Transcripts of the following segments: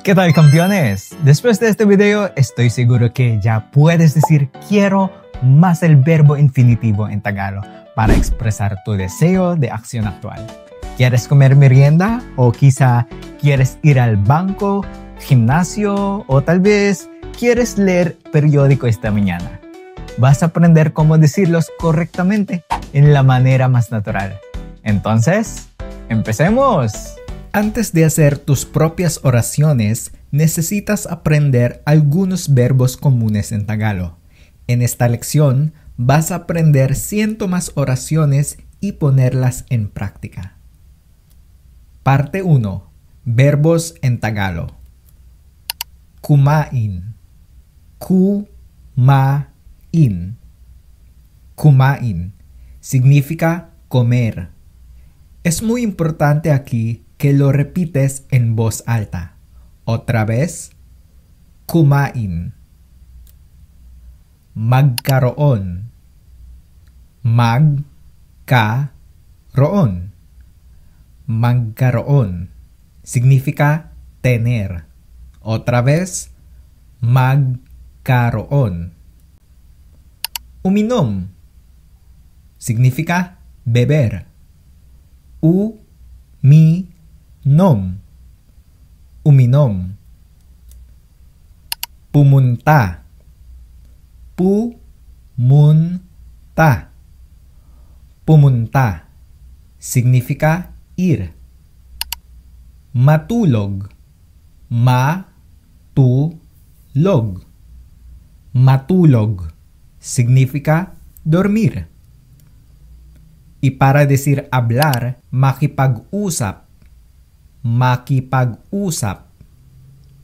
¿Qué tal, campeones? Después de este video, estoy seguro que ya puedes decir quiero más el verbo infinitivo en Tagalog para expresar tu deseo de acción actual. ¿Quieres comer merienda? ¿O quizá quieres ir al banco, gimnasio? ¿O tal vez quieres leer periódico esta mañana? Vas a aprender cómo decirlos correctamente en la manera más natural. Entonces, ¡empecemos! Antes de hacer tus propias oraciones, necesitas aprender algunos verbos comunes en Tagalog. En esta lección, vas a aprender 100 más oraciones y ponerlas en práctica. Parte 1. Verbos en Tagalog. Kumain. Kumain. Kumain. Significa comer. Es muy importante aquí que lo repites en voz alta. Otra vez. Kumain. Magkaroon. Magkaroon. Magkaroon. Significa tener. Otra vez. Magkaroon. Uminom. Significa beber. Uminom. Uminom. Pumunta. Pumunta. Pumunta. Significa ir. Matulog. Matulog. Matulog. Significa dormir. Y para decir hablar, makipag-usap. Makipag-usap.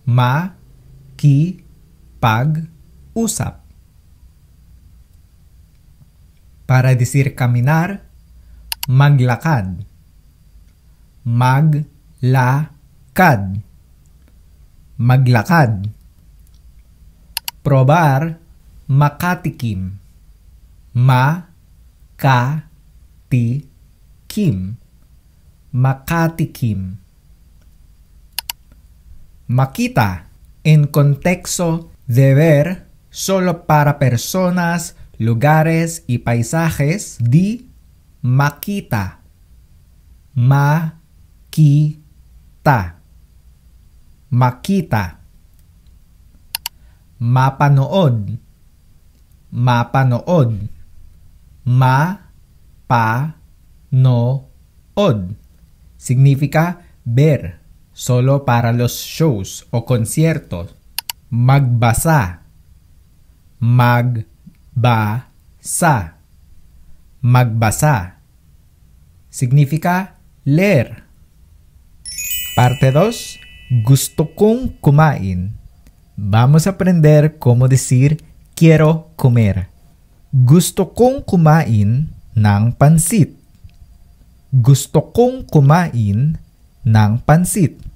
Makipag-usap. Para decir caminar, maglakad. Maglakad. Maglakad. Probar, makatikim. Makatikim. Makatikim. Makita, en contexto de ver solo para personas, lugares y paisajes, di makita. Makita. Makita. Mapanood. Mapanood. Mapanood. Significa ver, solo para los shows o conciertos. Magbasa. Magbasa. Magbasa. Significa leer. Parte 2. Gusto kong kumain. Vamos a aprender cómo decir quiero comer. Gusto kong kumain ng pansit. Gusto kong kumain ng pansit.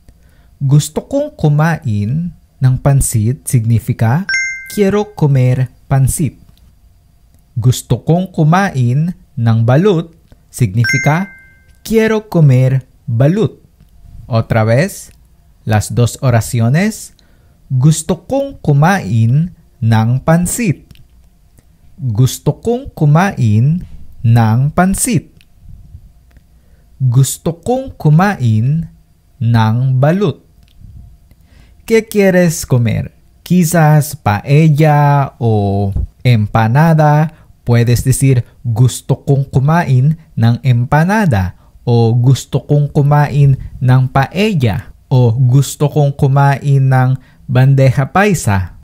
Gusto kong kumain ng pansit significa quiero comer pansit. Gusto kong kumain ng balut significa quiero comer balut. Otra vez, las dos oraciones. Gusto kong kumain ng pansit. Gusto kong kumain ng pansit. Gusto kong kumain ng balut. ¿Qué quieres comer? Quizás paella o empanada. Puedes decir gusto kong kumain ng empanada o gusto kong kumain ng paella o gusto kong kumain ng bandeja paisa.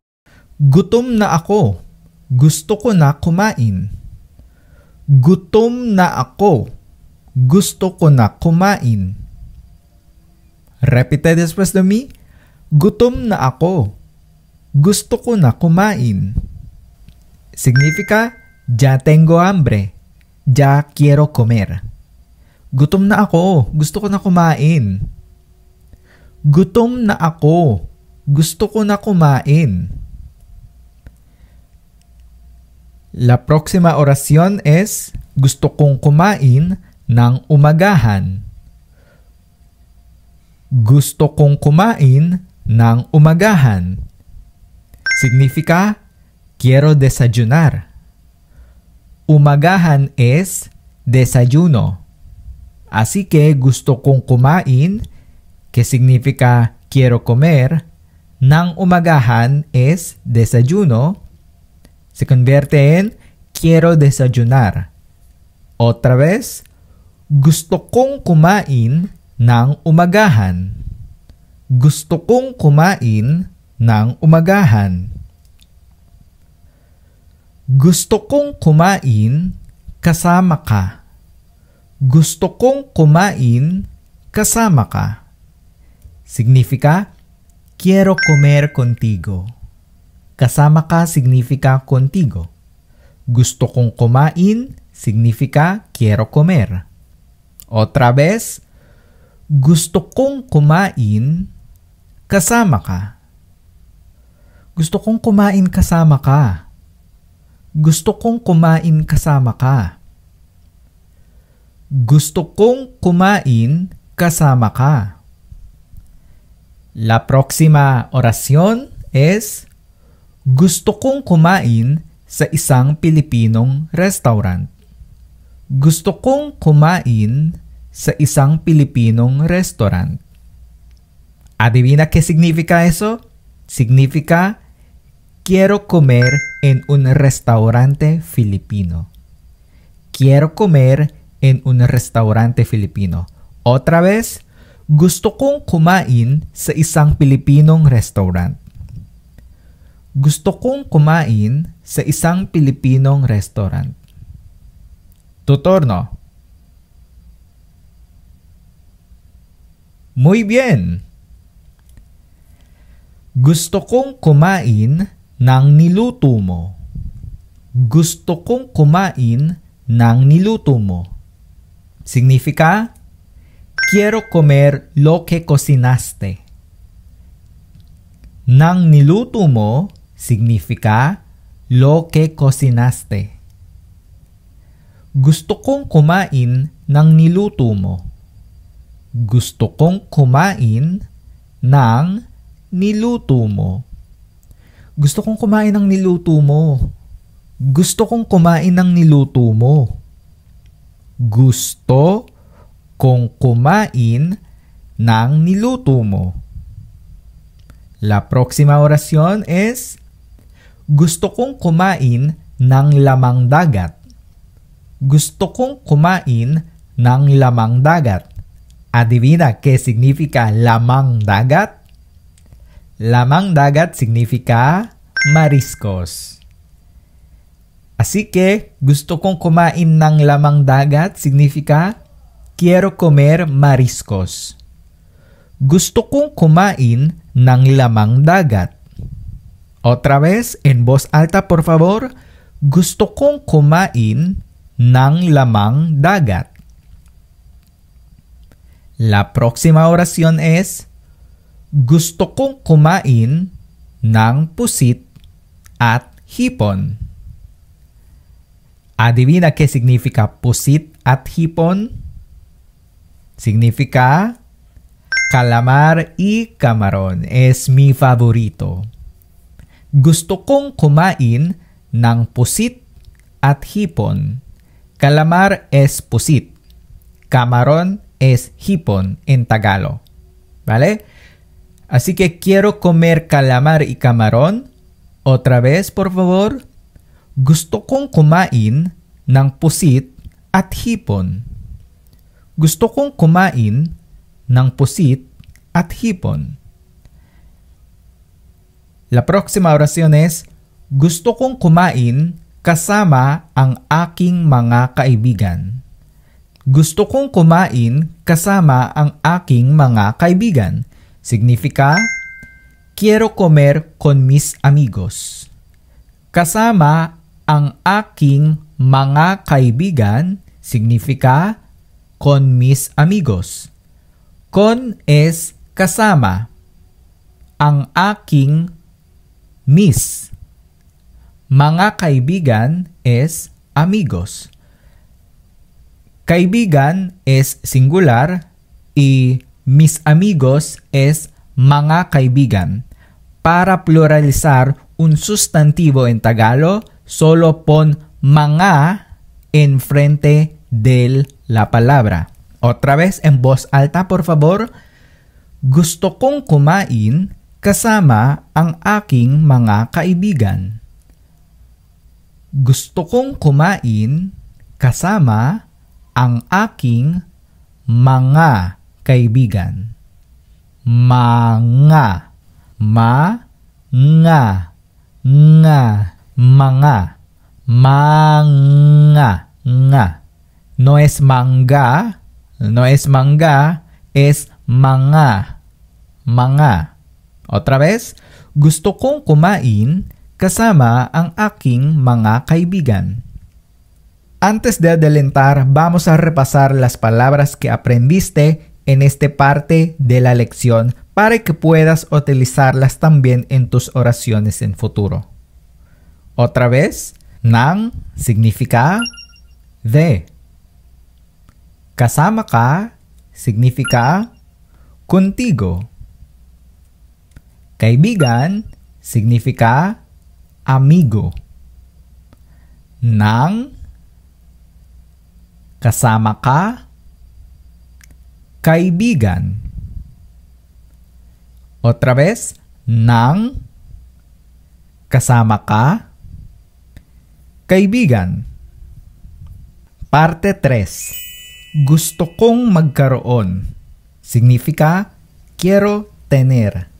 Gutom na ako. Gusto ko na kumain. Gutom na ako. Gusto ko na kumain. Repite después de mí. Gutom na ako. Gusto ko na kumain. Significa, ya tengo hambre. Ya quiero comer. Gutom na ako. Gusto ko na kumain. Gutom na ako. Gusto ko na kumain. La próxima oración es gusto kong kumain ng umagahan. Gusto kong kumain ng umagahan. Significa, quiero desayunar. Umagahan es desayuno. Así que gusto kong kumain, que significa quiero comer, ng umagahan es desayuno, se convierte en quiero desayunar. Otra vez, gusto kong kumain ng umagahan. Gusto kong kumain ng umagahan. Gusto kong kumain kasama ka. Gusto kong kumain kasama ka. Significa, quiero comer contigo. Kasama ka significa contigo. Gusto kong kumain significa quiero comer. Otra vez, gusto kong kumain kasama ka. Gusto kong kumain kasama ka. Gusto kong kumain kasama ka. Gusto kong kumain kasama ka. La próxima oración es gusto kong kumain sa isang Pilipinong restaurant. Gusto kong kumain sa isang Pilipinong restaurant. ¿Adivina qué significa eso? Significa quiero comer en un restaurante filipino. Quiero comer en un restaurante filipino. Otra vez, gusto kong kumain sa isang Pilipinong restaurant. Gusto kong kumain sa isang Pilipinong restaurant. Tu turno. Muy bien. Gusto kong kumain ng niluto mo. Gusto kong kumain ng niluto mo. Significa, quiero comer lo que cocinaste. Nang niluto mo significa lo que cocinaste. Gusto kong kumain ng niluto mo. Gusto kong kumain ng niluto mo. Gusto kong kumain ng niluto mo. Gusto kong kumain ng niluto mo. Gusto kong kumain ng niluto mo. La próxima oración es gusto kong kumain ng lamang dagat. Gusto kong kumain ng lamang dagat. Adivina qué significa lamang dagat? Lamang dagat significa mariscos. Así que gusto kong kumain ng lamang dagat significa quiero comer mariscos. Gusto kong kumain ng lamang dagat. Otra vez, en voz alta por favor, gusto kong kumain ng lamang dagat. La próxima oración es gusto kong kumain ng pusit at hipon. ¿Adivina qué significa pusit at hipon? Significa calamar y camarón. Es mi favorito. Gusto kong kumain ng pusit at hipon. Calamar es pusit. Camarón es hipon en Tagalog. ¿Vale? Así que quiero comer calamar y camarón. Otra vez, por favor. Gusto kong kumain ng pusit at hipon. Gusto kong kumain ng pusit at hipon. La próxima oración es, gusto kong kumain kasama ang aking mga kaibigan. Gusto kong kumain kasama ang aking mga kaibigan. Significa, quiero comer con mis amigos. Kasama ang aking mga kaibigan significa con mis amigos. Con es kasama. Ang aking mis. Mga kaibigan es amigos. Kaibigan es singular y mis amigos es mga kaibigan. Para pluralizar un sustantivo en Tagalog, solo pon mga enfrente de la palabra. Otra vez en voz alta, por favor. Gusto kong kumain kasama ang aking mga kaibigan. Gusto kong kumain kasama ang aking mga kaibigan. Mga. Mga. No es manga, es mga. Otra vez, gusto kong kumain kasama ang aking mga kaibigan. Antes de adelantar, vamos a repasar las palabras que aprendiste en esta parte de la lección para que puedas utilizarlas también en tus oraciones en futuro. Otra vez, nang significa de. Kasama ka significa contigo. Kaibigan significa amigo. Nang kasama ka kaibigan. Otra vez, nang kasama ka kaibigan. Parte 3. Gusto kong magkaroon. Significa quiero tener.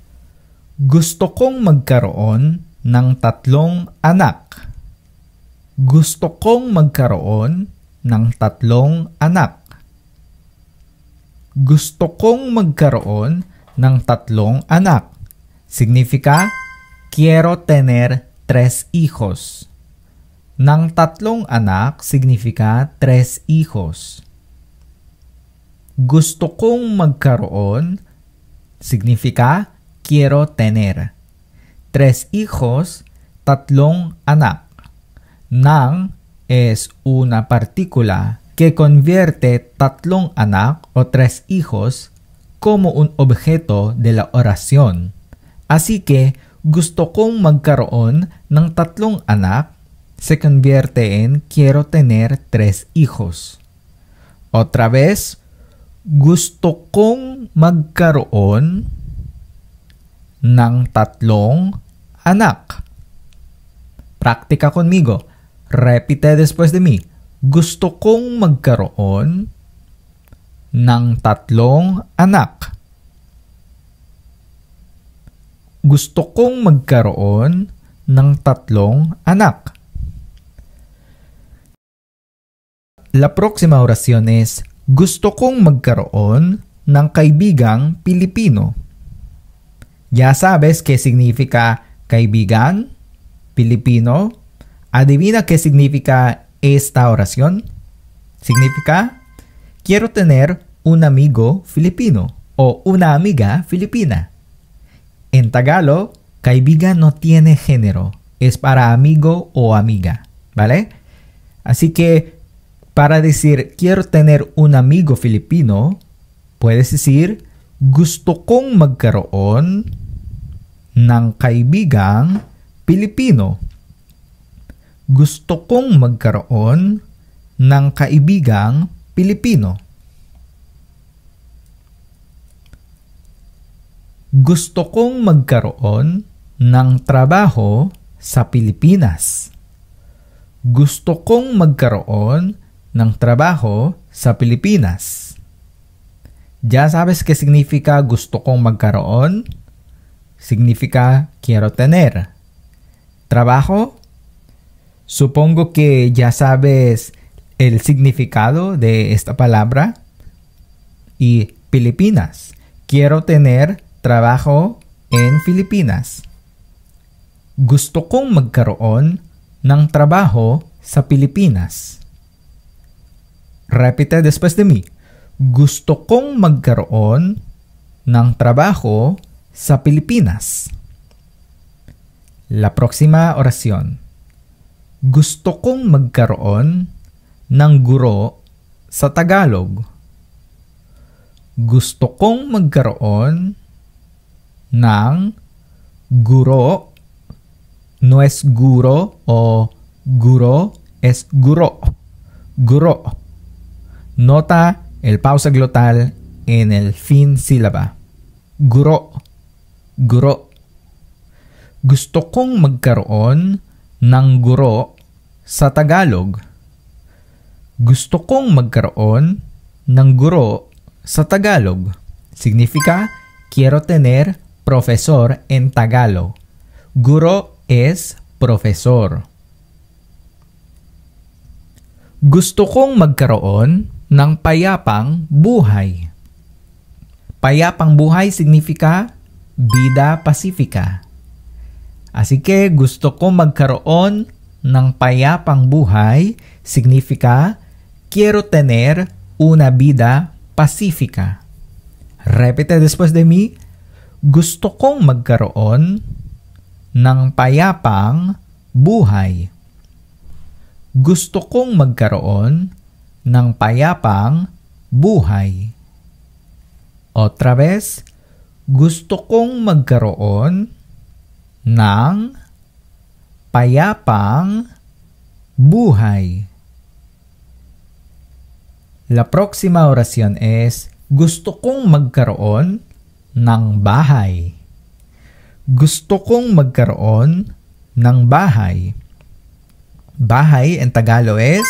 Gusto kong magkaroon ng 3 anak. Gusto kong magkaroon ng 3 anak. Gusto kong magkaroon ng 3 anak. Significa quiero tener 3 hijos. Ng 3 anak significa 3 hijos. Gusto kong magkaroon significa quiero tener 3 hijos, 3 anak. Nang es una partícula que convierte 3 anak o 3 hijos como un objeto de la oración. Así que gusto kong magkaroon ng 3 anak se convierte en quiero tener 3 hijos. Otra vez, gusto kong magkaroon ng 3 anak. Praktika conmigo. Repite después de mí. Gusto kong magkaroon ng 3 anak. Gusto kong magkaroon ng 3 anak. La próxima oración es gusto kong magkaroon ng kaibigang Pilipino. Ya sabes qué significa kaibigan, Pilipino. ¿Adivina qué significa esta oración? Significa quiero tener un amigo filipino o una amiga filipina. En Tagalog, kaibigan no tiene género. Es para amigo o amiga, ¿vale? Así que para decir quiero tener un amigo filipino, puedes decir gusto kong magkaroon ng kaibigang Pilipino. Gusto kong magkaroon ng kaibigang Pilipino. Gusto kong magkaroon ng trabaho sa Pilipinas. Gusto kong magkaroon ng trabaho sa Pilipinas. ¿Ya sabes qué significa gusto kong magkaroon? Significa quiero tener. Trabajo. Supongo que ya sabes el significado de esta palabra. Y Filipinas. Quiero tener trabajo en Filipinas. Gusto kong magkaroon ng trabajo sa Pilipinas. Repite después de mí. Gusto kong magkaroon ng trabajo sa Pilipinas. La próxima oración. Gusto kong magkaroon ng guro sa Tagalog. Gusto kong magkaroon ng guro. No es guro o guro, es guro. Guro. Nota el pausa glotal en el fin sílaba. Guro. Guro. Gusto kong magkaroon ng guro sa Tagalog. Gusto kong magkaroon ng guro sa Tagalog. Significa, quiero tener profesor en Tagalog. Guro es profesor. Gusto kong magkaroon ng payapang buhay. Payapang buhay significa vida pacífica. Así que gusto kong magkaroon ng payapang buhay significa quiero tener una vida pacífica. Repite después de mí. Gusto kong magkaroon ng payapang buhay. Gusto kong magkaroon ng payapang buhay. Otra vez, gusto kong magkaroon ng payapang buhay. La próxima oración es, gusto kong magkaroon ng bahay. Gusto kong magkaroon ng bahay. Bahay en Tagalog es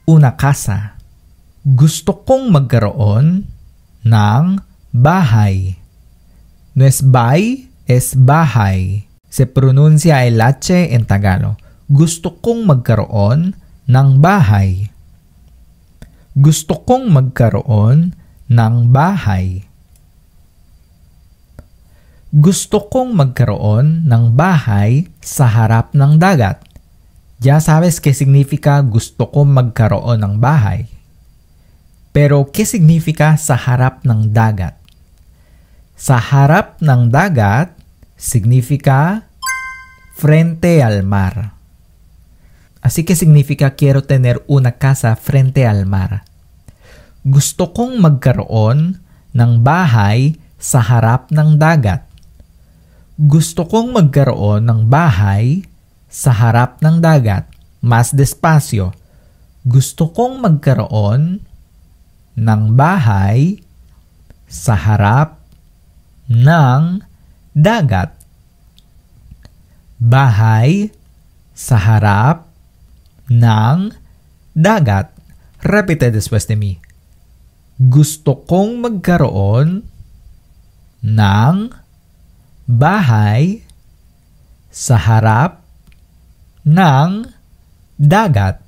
una casa. Gusto kong magkaroon ng bahay. No es bay, es bahay. Se pronuncia el H en Tagalog. Gusto kong magkaroon ng bahay. Gusto kong magkaroon ng bahay. Gusto kong magkaroon ng bahay sa harap ng dagat. Ya sabes qué significa gusto kong magkaroon ng bahay. Pero ¿qué significa sa harap ng dagat? Sa harap ng dagat significa frente al mar. Así que significa quiero tener una casa frente al mar. Gusto kong magkaroon ng bahay sa harap ng dagat. Gusto kong magkaroon ng bahay sa harap ng dagat. Mas despacio. Gusto kong magkaroon ng bahay sa harap ng dagat. Bahay sa harap ng dagat. Repite después de mí. Gusto kong magkaroon ng bahay sa harap ng dagat.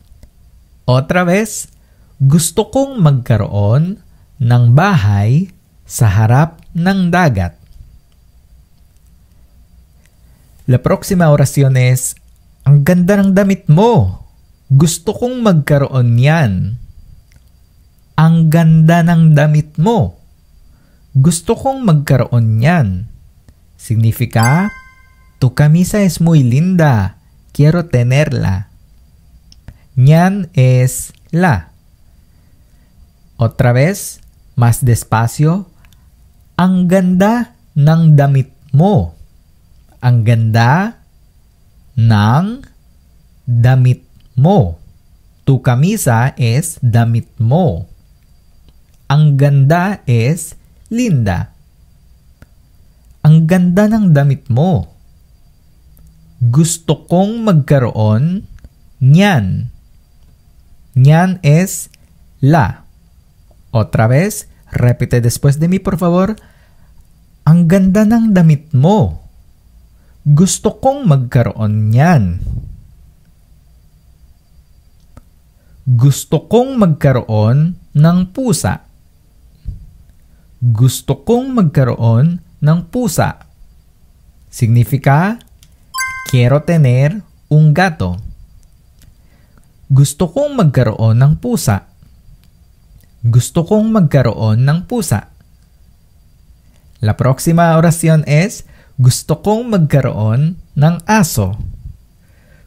Otra vez, gusto kong magkaroon ng bahay sa harap ng dagat. La próxima oración es, ang ganda ng damit mo. Gusto kong magkaroon yan. Ang ganda ng damit mo. Gusto kong magkaroon yan. Significa, tu camisa es muy linda. Quiero tenerla. Ñan es la. Otra vez, más despacio. Ang ganda ng damit mo. Ang ganda ng damit mo. Tu camisa es damit mo. Ang ganda es linda. Ang ganda ng damit mo. Gusto kong magkaroon niyan. Niyan es la. Otra vez, repite después de mí, por favor. Ang ganda ng damit mo. Gusto kong magkaroon niyan. Gusto kong magkaroon ng pusa. Gusto kong magkaroon ng pusa. Significa, quiero tener un gato. Gusto kong magkaroon ng pusa. Gusto kong magkaroon ng pusa. La próxima oración es, gusto kong magkaroon ng aso.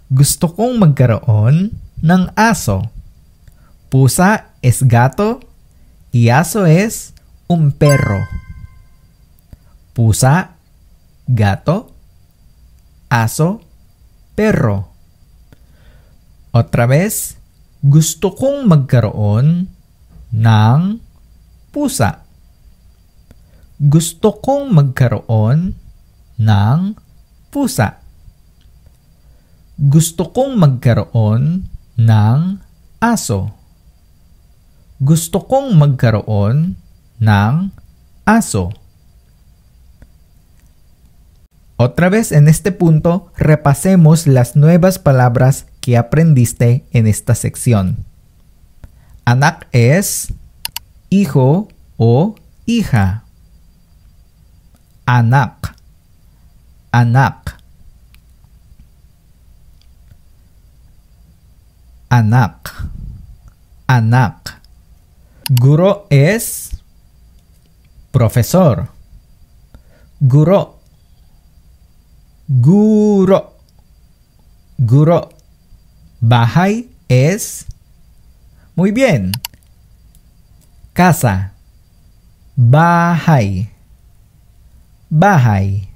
Gusto kong magkaroon ng aso. Pusa es gato y aso es un perro. Pusa gato, aso, perro. Otra vez, gusto kong magkaroon ng pusa. Gusto kong magkaroon ng pusa. Gusto kong magkaroon ng aso. Gusto kong magkaroon ng aso. Otra vez en este punto, repasemos las nuevas palabras que aprendiste en esta sección. Anak es hijo o hija. Anak. Anak. Anak. Anak. Guro es profesor. Guro. Guro. Guro. Bahay es... Muy bien. Casa. Bahay. Bahay.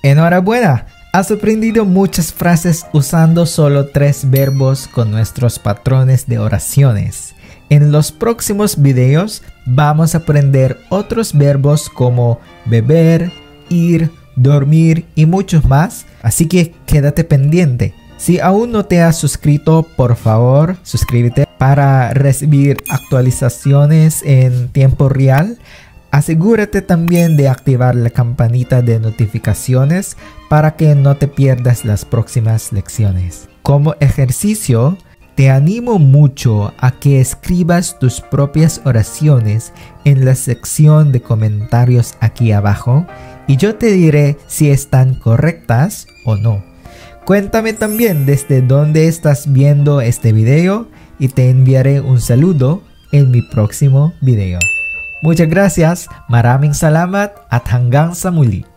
Enhorabuena. Has aprendido muchas frases usando solo 3 verbos con nuestros patrones de oraciones. En los próximos videos vamos a aprender otros verbos como beber, ir, dormir y muchos más, así que quédate pendiente. Si aún no te has suscrito, por favor, suscríbete para recibir actualizaciones en tiempo real. Asegúrate también de activar la campanita de notificaciones para que no te pierdas las próximas lecciones. Como ejercicio, te animo mucho a que escribas tus propias oraciones en la sección de comentarios aquí abajo y yo te diré si están correctas o no. Cuéntame también desde dónde estás viendo este video y te enviaré un saludo en mi próximo video. Muchas gracias, maraming salamat at hanggang sa muli.